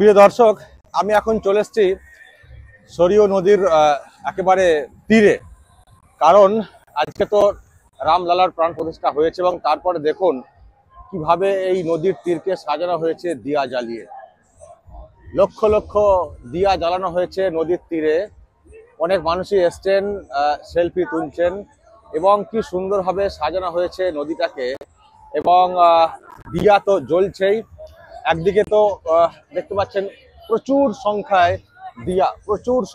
প্রিয় দর্শক, আমি এখন চলে এসেছি সরিও নদীর একেবারে তীরে। কারণ আজকে তো রামলালার প্রাণ প্রতিষ্ঠা হয়েছে এবং তারপরে দেখুন কিভাবে এই নদীর তীরকে সাজানো হয়েছে দিয়া জ্বালিয়ে। লক্ষ লক্ষ দিয়া জ্বালানো হয়েছে নদীর তীরে। অনেক মানুষই এসছেন, সেলফি তুলছেন এবং কি সুন্দরভাবে সাজানো হয়েছে নদীটাকে। এবং দিয়া তো জ্বলছেই, একদিকে তো দেখতে পাচ্ছেন প্রচুর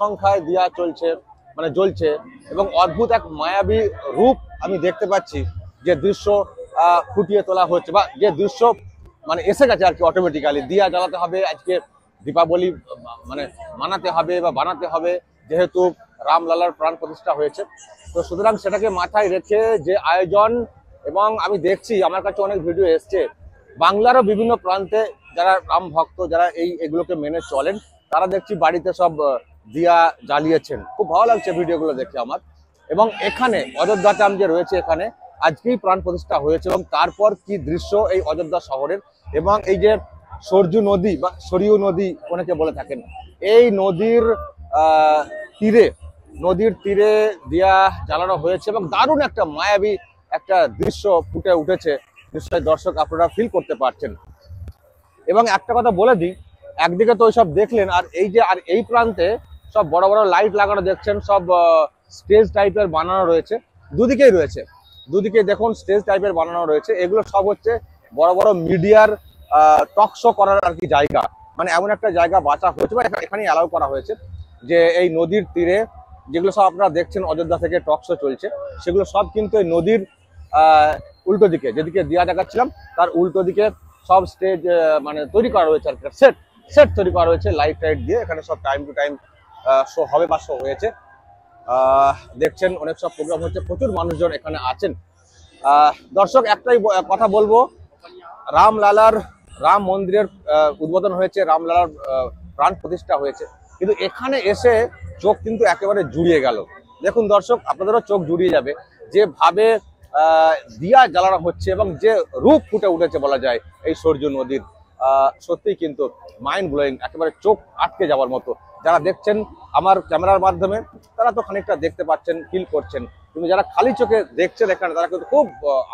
সংখ্যায় দিয়া চলছে, মানে জ্বলছে এবং অদ্ভুত এক মায়াবী রূপ আমি দেখতে পাচ্ছি। যে দৃশ্য ফুটিয়ে তোলা হচ্ছে বা যে দৃশ্য মানে এসে গেছে আর কি, অটোমেটিক্যালি দিয়া জ্বালাতে হবে আজকে, দীপাবলি মানে মানাতে হবে বা বানাতে হবে, যেহেতু রামলালার প্রাণ প্রতিষ্ঠা হয়েছে। তো সুতরাং সেটাকে মাথায় রেখে যে আয়োজন, এবং আমি দেখছি আমার কাছে অনেক ভিডিও এসছে বাংলারও বিভিন্ন প্রান্তে যারা রাম ভক্ত, যারা এগুলোকে মেনে চলেন, তারা দেখছি বাড়িতে সব দিয়া জ্বালিয়েছেন। খুব ভালো লাগছে ভিডিওগুলো দেখে আমার। এবং এখানে অযোধ্যাতে আমি যে রয়েছে, এখানে আজকেই প্রাণ প্রতিষ্ঠা হয়েছে এবং তারপর কি দৃশ্য এই অযোধ্যা শহরের। এবং এই যে সরজু নদী বা সরিয়ু নদী অনেকে বলে থাকেন, এই নদীর তীরে দিয়া জ্বালানো হয়েছে এবং দারুণ একটা মায়াবী একটা দৃশ্য ফুটে উঠেছে। নিশ্চয়ই দর্শক আপনারা ফিল করতে পারছেন। এবং একটা কথা বলে দিই, একদিকে তো সব দেখলেন, আর এই প্রান্তে সব বড় বড় লাইট লাগানো দেখছেন, সব স্টেজ টাইপের বানানো রয়েছে। দুদিকেই দেখুন স্টেজ টাইপের বানানো রয়েছে। এগুলো সব হচ্ছে বড় বড় মিডিয়ার টক শো করার আর কি জায়গা, মানে এমন একটা জায়গা বাঁচা হয়েছে বা এখানে অ্যালাউ করা হয়েছে যে এই নদীর তীরে যেগুলো সব আপনারা দেখছেন অযোধ্যা থেকে টক শো চলছে, সেগুলো সব কিন্তু এই নদীর উল্টো দিকে, যেদিকে দিয়া দেখাচ্ছিলাম তার উল্টো দিকে সব স্টেজ মানে তৈরি করা রয়েছে আর কি, সেট তৈরি করা রয়েছে লাইট টাইট দিয়ে। এখানে সব টাইম টু টাইম শো হবে বা শো হয়েছে। দেখছেন অনেক সব প্রোগ্রাম হচ্ছে, প্রচুর মানুষজন এখানে আছেন। দর্শক একটাই কথা বলবো, রাম মন্দিরের উদ্বোধন হয়েছে, রামলালার প্রাণ প্রতিষ্ঠা হয়েছে, কিন্তু এখানে এসে চোখ কিন্তু একেবারে জুড়িয়ে গেল। দেখুন দর্শক, আপনাদেরও চোখ জুড়িয়ে যাবে যেভাবে দিয়া জ্বালানো হচ্ছে এবং যে রূপ ফুটে উঠেছে বলা যায় এই সরজু নদীর। সত্যিই কিন্তু মাইন্ড ব্লোয়িং, একেবারে চোখ আটকে যাওয়ার মতো। যারা দেখছেন আমার ক্যামেরার মাধ্যমে তারা তো খানিকটা দেখতে পাচ্ছেন, ফিল করছেন, কিন্তু যারা খালি চোখে দেখছেন এখানে তারা কিন্তু খুব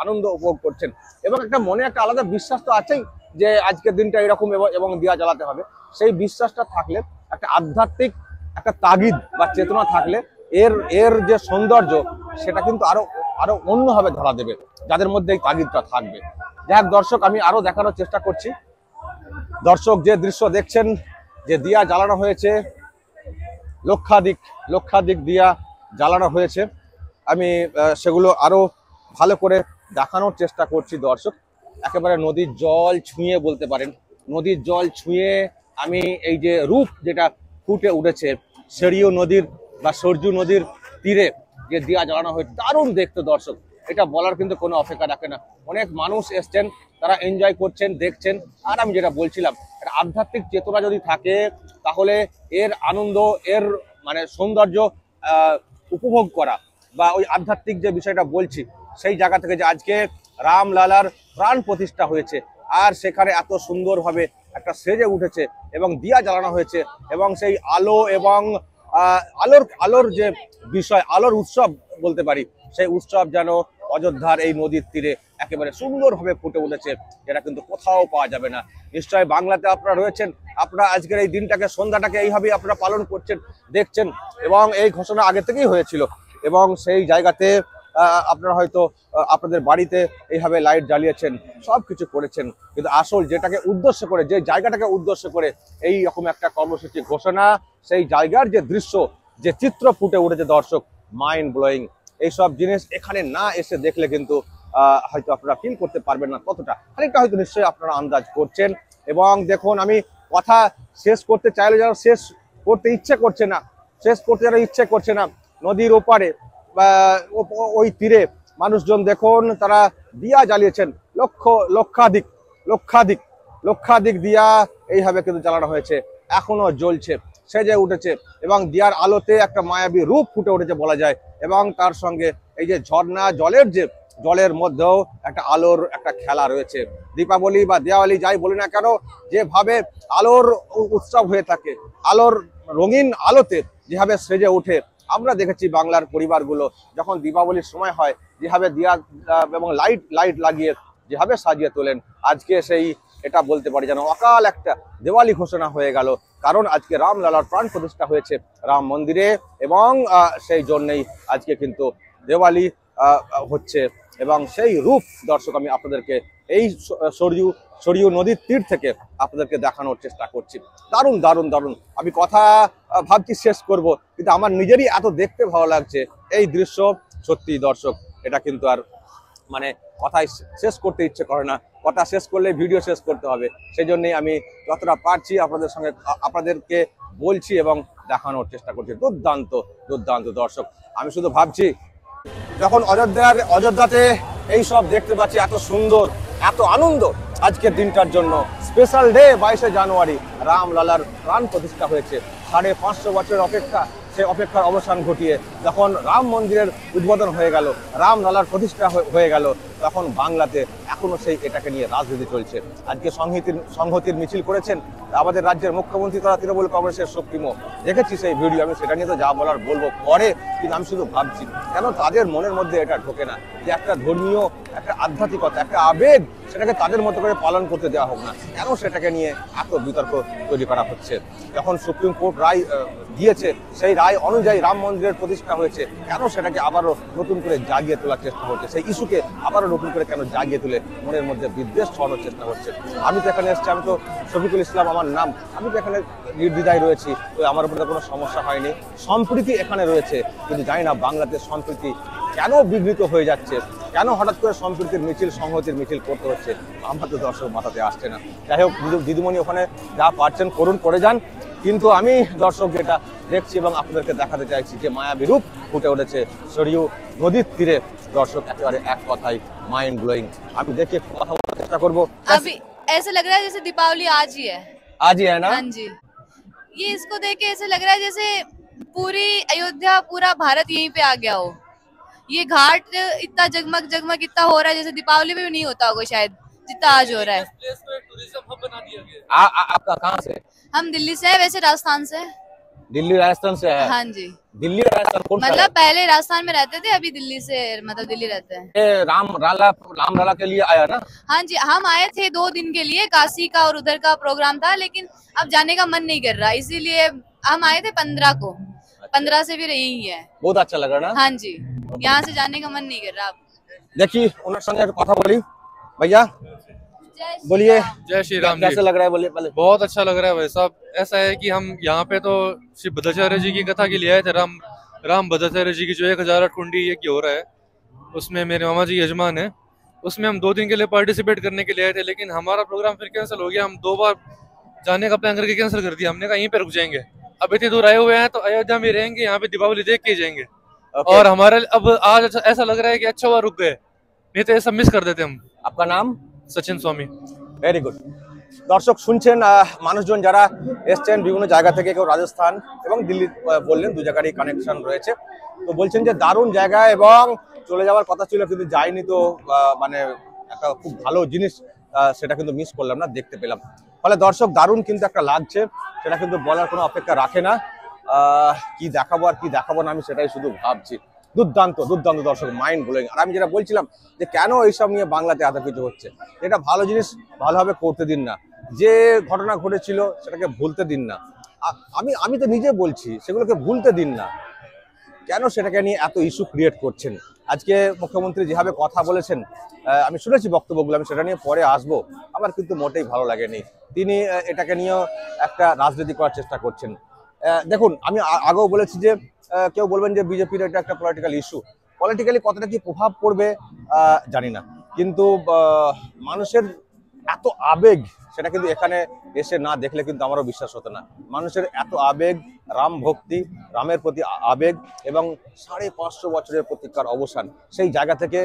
আনন্দ উপভোগ করছেন। এবং একটা মনে একটা আলাদা বিশ্বাস তো আছেই যে আজকের দিনটা এরকম এবং দিয়া জ্বালাতে হবে। সেই বিশ্বাসটা থাকলে, একটা আধ্যাত্মিক একটা তাগিদ বা চেতনা থাকলে এর যে সৌন্দর্য সেটা কিন্তু আরো অন্যভাবে ধরা দেবে যাদের মধ্যে এই তাগিদটা থাকবে। যাই হোক দর্শক, আমি আরো দেখানোর চেষ্টা করছি। দর্শক যে দৃশ্য দেখছেন, যে দিয়া জ্বালানো হয়েছে, লক্ষাধিক দিয়া জ্বালানো হয়েছে, আমি সেগুলো আরো ভালো করে দেখানোর চেষ্টা করছি দর্শক। একেবারে নদীর জল ছুঁয়ে বলতে পারেন, নদীর জল ছুঁয়ে আমি এই যে রূপ যেটা ফুটে উঠেছে সরিয়ু নদীর বা সরজু নদীর তীরে যে দিয়া জ্বালানো হয়েছে, দারুণ দেখতে দর্শক। এটা বলার কিন্তু কোনো অপেক্ষা রাখে না। অনেক মানুষ এসছেন, তারা এনজয় করছেন, দেখছেন। আর আমি যেটা বলছিলাম, একটা আধ্যাত্মিক চেতনা যদি থাকে তাহলে এর আনন্দ, এর মানে সৌন্দর্য উপভোগ করা বা ওই আধ্যাত্মিক যে বিষয়টা বলছি সেই জায়গা থেকে, যে আজকে রামলালার প্রাণ প্রতিষ্ঠা হয়েছে আর সেখানে এত সুন্দরভাবে একটা সেজে উঠেছে এবং দিয়া জ্বালানো হয়েছে এবং সেই আলো এবং আলোর যে বিষয়, আলোর উৎসব বলতে পারি, সেই উৎসব যেন অযোধ্যার এই নদীর তীরে একেবারে সুন্দরভাবে ফুটে উঠেছে, যেটা কিন্তু কোথাও পাওয়া যাবে না। নিশ্চয়ই বাংলাতে আপনারা রয়েছেন, আপনারা আজকের এই দিনটাকে, সন্ধ্যাটাকে এইভাবেই আপনারা পালন করছেন, দেখছেন। এবং এই ঘোষণা আগে থেকেই হয়েছিল এবং সেই জায়গাতে আপনারা হয়তো আপনাদের বাড়িতে এইভাবে লাইট জ্বালিয়েছেন, সব কিছু করেছেন, কিন্তু আসল যেটাকে উদ্দেশ্য করে, যে জায়গাটাকে উদ্দেশ্য করে এই রকম একটা কর্মসূচি ঘোষণা, সেই জায়গার যে দৃশ্য, যে চিত্র ফুটে উঠেছে দর্শক, মাইন্ড ব্লোয়িং। এইসব জিনিস এখানে না এসে দেখলে কিন্তু হয়তো আপনারা ফিল করতে পারবেন না কতটা, খানিকটা হয়তো নিশ্চয়ই আপনারা আন্দাজ করছেন। এবং দেখুন, আমি কথা শেষ করতে চাইলে যারা শেষ করতে ইচ্ছে করছে না, নদীর ওপারে বা ওই তীরে মানুষজন দেখুন তারা দিয়া জ্বালিয়েছেন, লক্ষাধিক দিয়া এইভাবে কিন্তু জ্বালানো হয়েছে, এখনো জ্বলছে, সেজে উঠেছে এবং দিয়ার আলোতে একটা মায়াবী রূপ ফুটে উঠেছে বলা যায়। এবং তার সঙ্গে এই যে ঝর্ণা জলের যে জলের মধ্যেও একটা আলোর একটা খেলা রয়েছে। দীপাবলি বা দেওয়ালি যাই বলি না কেন, যেভাবে আলোর উৎসব হয়ে থাকে, আলোর রঙিন আলোতে যেভাবে সেজে ওঠে, আমরা দেখেছি বাংলার পরিবারগুলো যখন দীপাবলির সময় হয় যেভাবে দিয়া এবং লাইট লাগিয়ে যেভাবে সাজিয়ে তোলেন। আজকে সেই এটা বলতে পারি যেন অকাল একটা দেওয়ালি ঘোষণা হয়ে গেল, কারণ আজকে রামলালার প্রাণ প্রতিষ্ঠা হয়েছে রাম মন্দিরে, এবং সেই জন্যই আজকে কিন্তু দেওয়ালি হচ্ছে। এবং সেই রূপ দর্শক আমি আপনাদেরকে এই সরিয়ু নদীর তীর থেকে আপনাদেরকে দেখানোর চেষ্টা করছি। দারুণ দারুণ দারুণ, আমি কথা ভাবছি শেষ করব, কিন্তু আমার নিজেরই এত দেখতে ভালো লাগছে এই দৃশ্য। সত্যি দর্শক, এটা কিন্তু আর মানে কথাই শেষ করতে ইচ্ছে করে না, কথা শেষ করলে ভিডিও শেষ করতে হবে। সেই জন্যই আমি যতটা পারছি আপনাদেরকে বলছি এবং দেখানোর চেষ্টা করছি। দুর্দান্ত দুর্দান্ত দর্শক, আমি শুধু ভাবছি যখন অযোধ্যাতে এই সব দেখতে পাচ্ছি, এত সুন্দর, এত আনন্দ আজকের দিনটার জন্য। স্পেশাল ডে 22শে জানুয়ারি, রামলালার প্রাণ প্রতিষ্ঠা হয়েছে। 550 বছরের অপেক্ষা, সেই অপেক্ষার অবসান ঘটিয়ে যখন রাম মন্দিরের উদ্বোধন হয়ে গেল, রামলালার প্রতিষ্ঠা হয়ে গেল, তখন বাংলাতে এখনো সেই এটাকে নিয়ে রাজনীতি চলছে। আজকে সংহতির মিছিল করেছেন আমাদের রাজ্যের মুখ্যমন্ত্রী তথা তৃণমূল কংগ্রেসের সুপ্রিমো। দেখেছি সেই ভিডিও, আমি সেটা নিয়ে তো যা বলার বলবো পরে, কিন্তু আমি শুধু ভাবছি কেন তাদের মনের মধ্যে এটা ঢোকে না যে একটা ধর্মীয়, একটা আধ্যাত্মিকতা, একটা আবেগ, সেটাকে তাদের মতো করে পালন করতে দেওয়া হোক না। কেন সেটাকে নিয়ে এত বিতর্ক তৈরি করা হচ্ছে? যখন সুপ্রিম কোর্ট রায় দিয়েছে, সেই রায় অনুযায়ী রাম মন্দিরের প্রতিষ্ঠা হয়েছে, কেন সেটাকে আবারও নতুন করে জাগিয়ে তোলার চেষ্টা হচ্ছে? সেই ইস্যুকে আবারও নতুন করে কেন জাগিয়ে তুলে মনের মধ্যে বিদ্বেষ ছড়ানোর চেষ্টা হচ্ছে? আমি তো এখানে এসেছি, আমি তো শফিকুল ইসলাম আমার নাম, আমি তো এখানে নির্দ্বিধায় রয়েছি, তো আমার উপরে কোনো সমস্যা হয়নি। সম্প্রীতি এখানে রয়েছে, কিন্তু জানি না বাংলাদেশ সম্প্রীতি কেন বিঘ্নিত হয়ে যাচ্ছে, কেন হঠাৎ করে সম্প্রীতির মিছিল, সংহতির মিছিল করতে হচ্ছে, আমার তো দর্শক মাথাতে আসছে না। যাই হোক, দিদিমণি ওখানে যা পারছেন করুন, করে যান, কিন্তু আমি দর্শক যেটা দেখছি এবং আপনাদেরকে দেখাতে চাইছি যে মায়াবী রূপ ফুটে উঠেছে সরিয়ু নদীর তীরে। দর্শক একেবারে এক কথায় মাইন্ড ব্লোয়িং। আমি দেখে কথা বলার চেষ্টা করবো। अभी ऐसा लग रहा है जैसे दीपावली आज ही है। आज ही है ना? हाँ जी, ये इसको देख के ऐसे लग रहा है जैसे पूरी अयोध्या, पूरा भारत यहीं पे आ गया हो। ये घाट इतना जगमग जगमग इतना हो रहा है जैसे दीपावली में भी नहीं होता होगा शायद, जितना आज हो रहा है। आपका कहाँ से? हम दिल्ली से है, वैसे राजस्थान से। दिल्ली राजस्थान से है? हाँ जी, दिल्ली राजस्थान कौन सा मतलब पहले राजस्थान में रहते थे, अभी दिल्ली से मतलब दिल्ली रहते हैं। है? रामलाला के लिए आया ना? हाँ जी, हम आए थे 2 दिन के लिए, काशी का और उधर का प्रोग्राम था, लेकिन अब जाने का मन नहीं कर रहा, इसीलिए हम आए थे 15 को। 15 से फिर यही है। बहुत अच्छा लगा ना? हाँ जी, यहाँ से जाने का मन नहीं कर रहा अब। देखिए उनके संगे कथा बोली। भैया जय श्री बोलिए, राम। जय श्री राम जी। कैसे लग रहा है? बोलिए पहले। बहुत अच्छा लग रहा है भाई साहब। ऐसा है कि हम यहाँ पे तो श्री भद्राचार्य जी की कथा के लिए आए थे। राम भद्राचार्य जी की जो 1008 कुंडी यज्ञ हो रहा है, उसमें मेरे मामा जी यजमान है, उसमें हम 2 दिन के लिए पार्टिसिपेट करने के लिए आए थे, लेकिन हमारा प्रोग्राम फिर कैंसिल हो गया। हम 2 बार जाने का प्लान करके कैंसिल कर दिया। हमने कहा यहीं पे रुक जाएंगे, अब इतनी दूर आए हुए हैं तो अयोध्या में रहेंगे, यहाँ पे दीपावली देख के जाएंगे। और हमारे अब आज ऐसा लग रहा है कि अच्छा हुआ रुक गए, नहीं तो ऐसा मिस कर देते हम। आपका नाम? सचिन स्वामी। Very good. দর্শক শুনছেন মানুষজন যারা এসছেন বিভিন্ন জায়গা থেকে, কেউ রাজস্থান এবং দিল্লি বললেন, 2 জায়গারই কানেকশন রয়েছে, তো বলছেন যে দারুণ জায়গা এবং চলে যাওয়ার কথা ছিল কিন্তু যাইনি, তো মানে একটা খুব ভালো জিনিস সেটা কিন্তু মিস করলাম না, দেখতে পেলাম। ফলে দর্শক দারুণ কিন্তু একটা লাগছে, সেটা কিন্তু বলার কোনো অপেক্ষা রাখে না। কি দেখাবো আর কি দেখাবো না আমি সেটাই শুধু ভাবছি। দুর্দান্ত দুর্দান্ত দর্শক, মাইন্ড ব্লোয়িং। আর আমি যেটা বলছিলাম যে কেন এইসব নিয়ে বাংলাতে এত কিছু হচ্ছে, এটা ভালো জিনিস ভালোভাবে করতে দিন না, যে ঘটনা ঘটেছিল সেটাকে ভুলতে দিন না। আমি তো নিজে বলছি সেগুলোকে ভুলতে দিন না, কেন সেটাকে নিয়ে এত ইস্যু ক্রিয়েট করছেন? আজকে মুখ্যমন্ত্রী যেভাবে কথা বলেছেন, আমি শুনেছি বক্তব্যগুলো, আমি সেটা নিয়ে পরে আসবো, আমার কিন্তু মোটেই ভালো লাগেনি। তিনি এটাকে নিয়েও একটা রাজনীতি করার চেষ্টা করছেন। দেখুন, আমি আগেও বলেছি যে কেউ বলবেন যে বিজেপির এটা একটা পলিটিক্যাল ইস্যু, পলিটিক্যালি কতটা কি প্রভাব পড়বে জানি না, কিন্তু মানুষের এত আবেগ সেটা কিন্তু এখানে এসে না দেখলে কিন্তু আমারও বিশ্বাস হতো না। মানুষের এত আবেগ, রাম ভক্তি, রামের প্রতি আবেগ এবং 550 বছরের প্রতীক্ষার অবসান, সেই জায়গা থেকে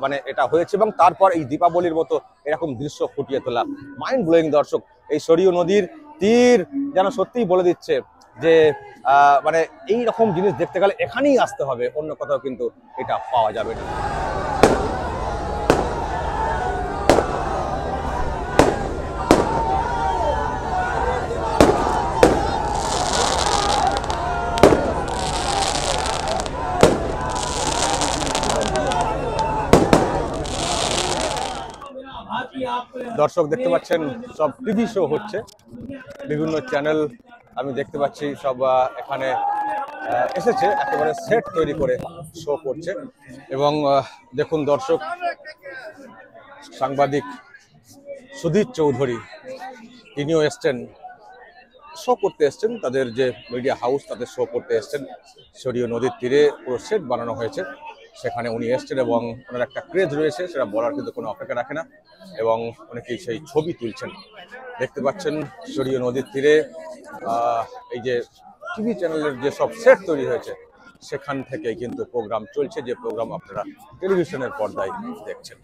মানে এটা হয়েছে, এবং তারপর এই দীপাবলির মতো এরকম দৃশ্য ফুটিয়ে তোলা। মাইন্ড ব্লোয়িং দর্শক। এই সরিয়ু নদীর তীর যেন সত্যিই বলে দিচ্ছে যে মানে এই রকম জিনিস দেখতে গেলে এখানেই আসতে হবে, অন্য কোথাও কিন্তু এটা পাওয়া যাবে না। দর্শক দেখতে পাচ্ছেন সব টিভি শো হচ্ছে, বিভিন্ন চ্যানেল আমি দেখতে পাচ্ছি সব এখানে এসেছে, একেবারে সেট তৈরি করে শো করছে। এবং দেখুন দর্শক, সাংবাদিক সুধীর চৌধুরী তিনিও এসছেন, শো করতে এসছেন, তাদের যে মিডিয়া হাউস তাদের শো করতে এসছেন। সরিয়ে নদীর তীরে পুরো সেট বানানো হয়েছে, সেখানে উনি এসছেন এবং ওনার একটা ক্রেজ রয়েছে, সেটা বলার কিন্তু কোনো অপেক্ষা রাখে না, এবং অনেকেই সেই ছবি তুলছেন। দেখতে পাচ্ছেন সরিয়ে নদীর তীরে এই যে টিভি চ্যানেলের যে সব সেট তৈরি হয়েছে সেখান থেকে কিন্তু প্রোগ্রাম চলছে, যে প্রোগ্রাম আপনারা টেলিভিশনের পর্দায় দেখছেন।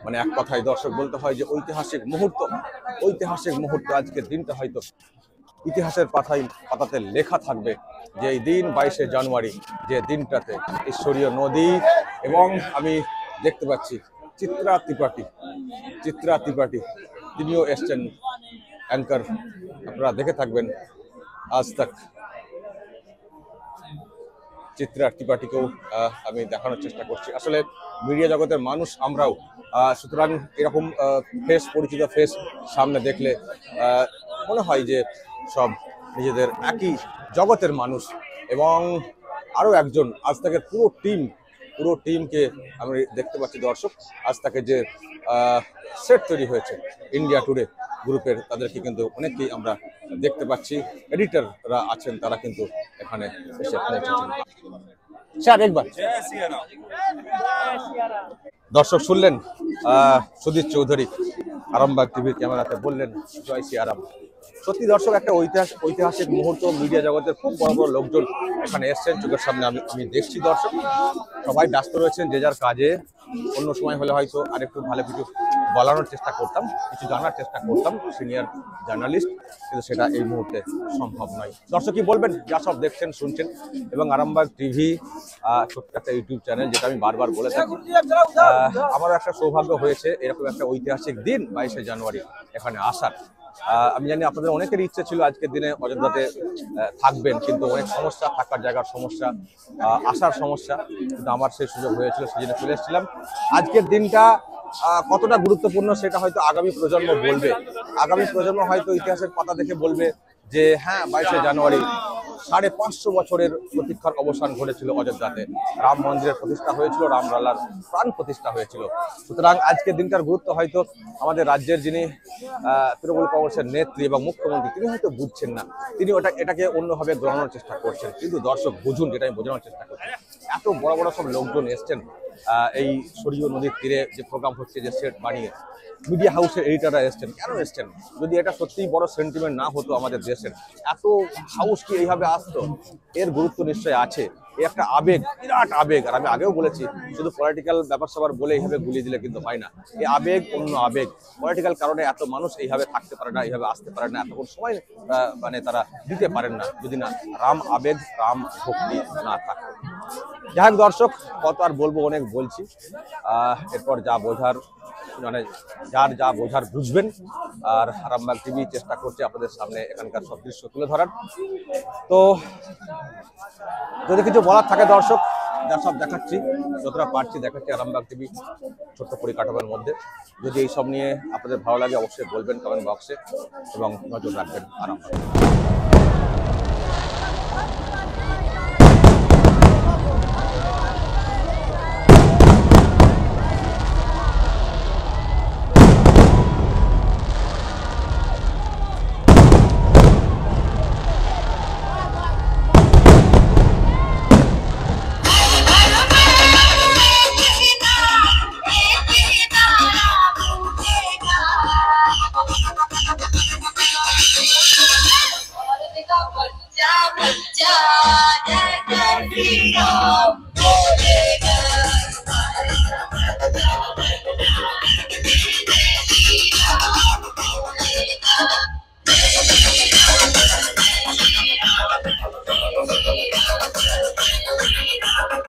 মানে এক কথায় দর্শক বলতে হয় যে ঐতিহাসিক মুহূর্ত, ঐতিহাসিক মুহূর্ত। আজকের দিনটা হয়তো ইতিহাসের পাতাতে লেখা থাকবে যে এই দিন 22শে জানুয়ারি, যে দিনটাতে ঈশ্বরীয় নদী, এবং আমি দেখতে পাচ্ছি চিত্রা ত্রিপাঠী তিনিও এসছেন, অ্যাঙ্কার, আপনারা দেখে থাকবেন আজ তাক। চিত্রা ত্রিপাঠীকেও আমি দেখানোর চেষ্টা করছি। আসলে মিডিয়া জগতের মানুষ আমরাও, সুতরাং এরকম ফেস, পরিচিত ফেস সামনে দেখলে মনে হয় যে সব নিজেদের একই জগতের মানুষ। এবং আরও একজন আজ তাকের পুরো টিমকে আমি দেখতে পাচ্ছি দর্শক। আজ তাকে যে সেট তৈরি হয়েছে ইন্ডিয়া টুডে গ্রুপের, তাদেরকে কিন্তু অনেকেই আমরা দেখতে পাচ্ছি, এডিটররা আছেন, তারা কিন্তু এখানে এসে পৌঁছেছেন। স্যার একবার দর্শক শুনলেন সুধীর চৌধুরী আরামবাগ টিভির ক্যামেরাতে বললেন জয় সিয়ারাম। সত্যি দর্শক, একটা ঐতিহাসিক মুহূর্ত। মিডিয়া জগতের খুব বড় বড় লোকজন এখানে এসছেন, চোখের সামনে আমি দেখছি দর্শক। সবাই ব্যস্ত রয়েছেন যে যার কাজে। অন্য সময় হলে হয়তো আরেকটু ভালো কিছু বলানোর চেষ্টা করতাম, কিছু জানার চেষ্টা করতাম, সিনিয়র জার্নালিস্ট, কিন্তু সেটা এই মুহূর্তে সম্ভব নয়। দর্শক কি বলবেন, যা সব দেখছেন শুনছেন, এবং আরামবাগ টিভি ছোট্ট একটা ইউটিউব চ্যানেল, যেটা আমি বারবার বলে থাকি। আমারও একটা সৌভাগ্য হয়েছে এরকম একটা ঐতিহাসিক দিন 22শে জানুয়ারি এখানে আসার। আমি জানি আপনাদের অনেকেরই ইচ্ছে ছিল আজকের দিনে অযোধ্যাতে থাকবেন, কিন্তু অনেক সমস্যা, থাকার জায়গার সমস্যা, আসার সমস্যা, কিন্তু আমার সেই সুযোগ হয়েছিল, সেই জন্য চলে এসেছিলাম। আজকের দিনটা কতটা গুরুত্বপূর্ণ সেটা হয়তো আগামী প্রজন্ম বলবে। আগামী প্রজন্ম হয়তো ইতিহাসের পাতা দেখে বলবে যে হ্যাঁ, 22শে জানুয়ারি 550 বছরের প্রতীক্ষার অবসান ঘটেছিল অযোধ্যাতে। রাম মন্দিরের প্রতিষ্ঠা হয়েছিল, রামলালার প্রাণ প্রতিষ্ঠা হয়েছিল। সুতরাং আজকের দিনটার গুরুত্ব হয়তো আমাদের রাজ্যের যিনি তৃণমূল কংগ্রেসের নেত্রী এবং মুখ্যমন্ত্রী, তিনি হয়তো বুঝছেন না, তিনি এটাকে অন্যভাবে গ্রহণের চেষ্টা করছেন। কিন্তু দর্শক বুঝুন, যেটা আমি বোঝানোর চেষ্টা করছি, এত বড় বড় সব লোকজন এসছেন এই সরিয়ে নদীর তীরে যে প্রোগ্রাম হচ্ছে, যে সেট বানিয়ে, মিডিয়া হাউসের এডিটররা এসছেন। কেন এসছেন? যদি এটা সত্যিই বড় সেন্টিমেন্ট না হতো আমাদের দেশের, এত হাউস কি এইভাবে আসতো? এর গুরুত্ব নিশ্চয়ই আছে। এই একটা আবেগ, বিরাট আবেগ। আর আমি আগেও বলেছি, শুধু পলিটিক্যাল ব্যাপার স্যাপার বলে এইভাবে গুলিয়ে দিলে কিন্তু হয় না। এই আবেগ অন্য আবেগ। পলিটিক্যাল কারণে এত মানুষ এইভাবে থাকতে পারে না, এইভাবে আসতে পারে না, এতক্ষণ সময় মানে তারা দিতে পারেন না, যদি না রাম আবেগ, রাম ভক্তি না থাকে। যাই হোক দর্শক, কত আর বলবো, অনেক বলছি। এরপর যা বোঝার, মানে যার যা বোঝার বুঝবেন। আর আরামবাগ টিভি চেষ্টা করছে আপনাদের সামনে এখানকার সব দৃশ্য তুলে ধরার। তো যদি কিছু বলার থাকে দর্শক, যা সব দেখাচ্ছি, যতটা পারছি দেখাচ্ছি আরামবাগ টিভি ছোট্ট পরিকাঠামোর মধ্যে। যদি এই সব নিয়ে আপনাদের ভালো লাগে অবশ্যই বলবেন কমেন্ট বক্সে, এবং নজর রাখবেন আরামবাগ। Freedom.